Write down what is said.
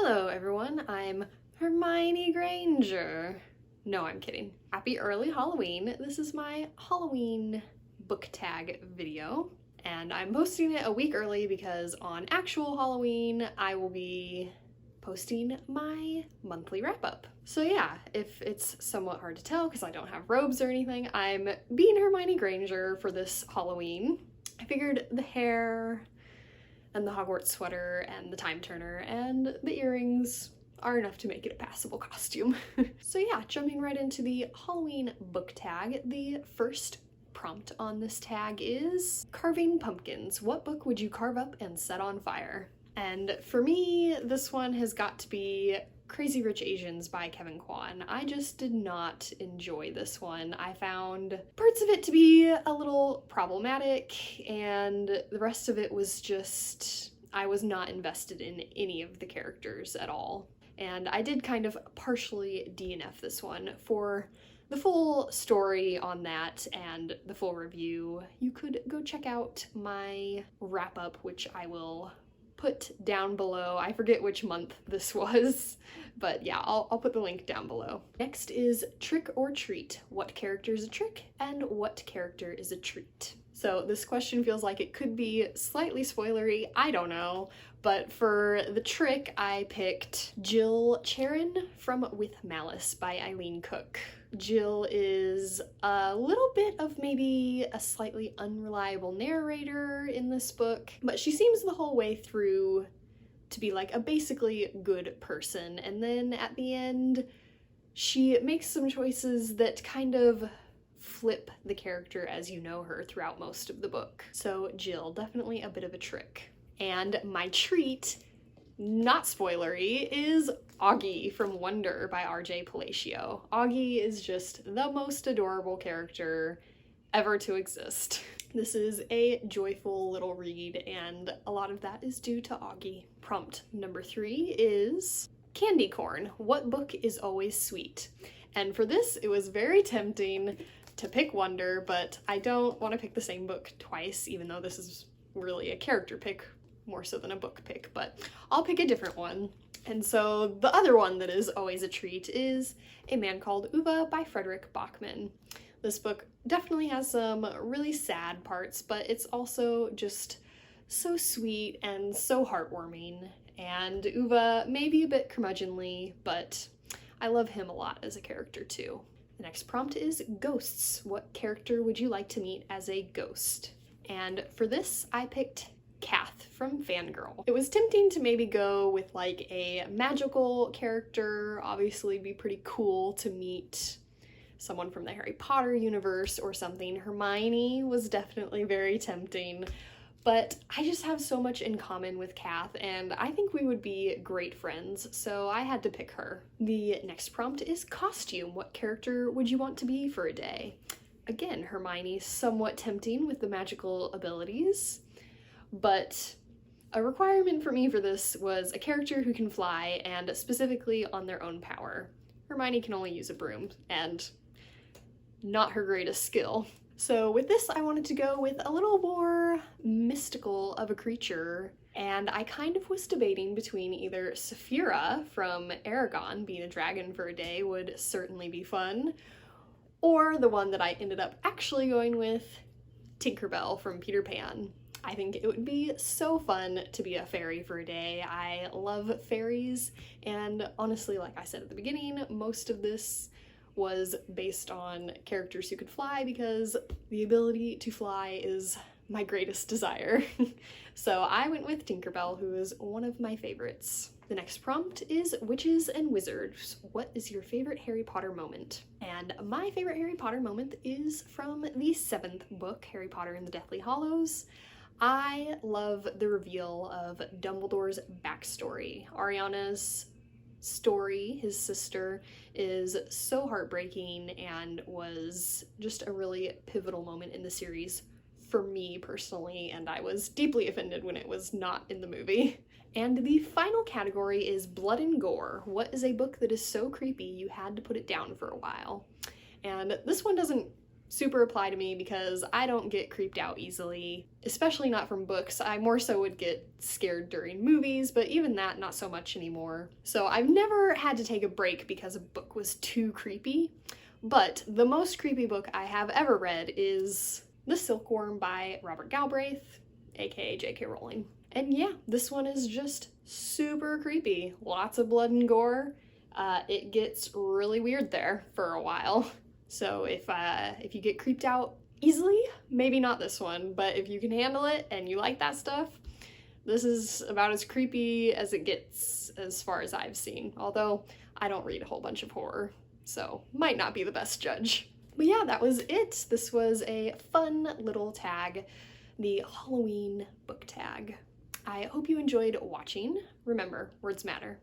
Hello everyone, I'm Hermione Granger. No, I'm kidding. Happy early Halloween. This is my Halloween book tag video, and I'm posting it a week early because on actual Halloween I will be posting my monthly wrap-up. So yeah, if it's somewhat hard to tell because I don't have robes or anything, I'm being Hermione Granger for this Halloween. I figured the hair and the Hogwarts sweater and the time turner and the earrings are enough to make it a passable costume. So yeah, jumping right into the Halloween book tag, the first prompt on this tag is carving pumpkins. What book would you carve up and set on fire? And for me, this one has got to be Crazy Rich Asians by Kevin Kwan. I just did not enjoy this one. I found parts of it to be a little problematic, and the rest of it was just, I was not invested in any of the characters at all. And I did kind of partially DNF this one. For the full story on that and the full review, you could go check out my wrap-up, which I will put down below. I forget which month this was, but yeah, I'll put the link down below. Next is Trick or Treat. What character is a trick and what character is a treat? So this question feels like it could be slightly spoilery, I don't know, but for the trick I picked Jill Charon from With Malice by Eileen Cook. Jill is a little bit of maybe a slightly unreliable narrator in this book, but she seems the whole way through to be like a basically good person, and then at the end she makes some choices that kind of flip the character as you know her throughout most of the book. So Jill, definitely a bit of a trick. And my treat, not spoilery, is Augie from Wonder by R.J. Palacio. Augie is just the most adorable character ever to exist. This is a joyful little read, and a lot of that is due to Augie. Prompt number 3 is Candy Corn. What book is always sweet? And for this, it was very tempting to pick Wonder, but I don't want to pick the same book twice, even though this is really a character pick more so than a book pick, but I'll pick a different one. And so the other one that is always a treat is A Man Called Ove by Frederick Bachman. This book definitely has some really sad parts, but it's also just so sweet and so heartwarming. And Ove may be a bit curmudgeonly, but I love him a lot as a character too. The next prompt is Ghosts. What character would you like to meet as a ghost? And for this, I picked Kath from Fangirl. It was tempting to maybe go with like a magical character, obviously be pretty cool to meet someone from the Harry Potter universe or something. Hermione was definitely very tempting, but I just have so much in common with Kath and I think we would be great friends, so I had to pick her. The next prompt is Costume. What character would you want to be for a day? Again, Hermione's somewhat tempting with the magical abilities, but a requirement for me for this was a character who can fly, and specifically on their own power. Hermione can only use a broom, and not her greatest skill. So with this, I wanted to go with a little more mystical of a creature, and I kind of was debating between either Saphira from Aragon, being a dragon for a day would certainly be fun, or the one that I ended up actually going with, Tinkerbell from Peter Pan. I think it would be so fun to be a fairy for a day. I love fairies, and honestly, like I said at the beginning, most of this was based on characters who could fly because the ability to fly is my greatest desire. So I went with Tinkerbell, who is one of my favorites. The next prompt is Witches and Wizards. What is your favorite Harry Potter moment? And my favorite Harry Potter moment is from the 7th book, Harry Potter and the Deathly Hallows. I love the reveal of Dumbledore's backstory. Ariana's story, his sister, is so heartbreaking and was just a really pivotal moment in the series for me personally, and I was deeply offended when it was not in the movie. And the final category is Blood and Gore. What is a book that is so creepy you had to put it down for a while? And this one doesn't super apply to me because I don't get creeped out easily, especially not from books. I more so would get scared during movies, but even that, not so much anymore. So I've never had to take a break because a book was too creepy, but the most creepy book I have ever read is The Silkworm by Robert Galbraith, aka J.K. Rowling. And yeah, this one is just super creepy. Lots of blood and gore. It gets really weird there for a while. So if you get creeped out easily, maybe not this one, but if you can handle it and you like that stuff, this is about as creepy as it gets as far as I've seen. Although I don't read a whole bunch of horror, so might not be the best judge. But yeah, that was it. This was a fun little tag, the Halloween book tag. I hope you enjoyed watching. Remember, words matter.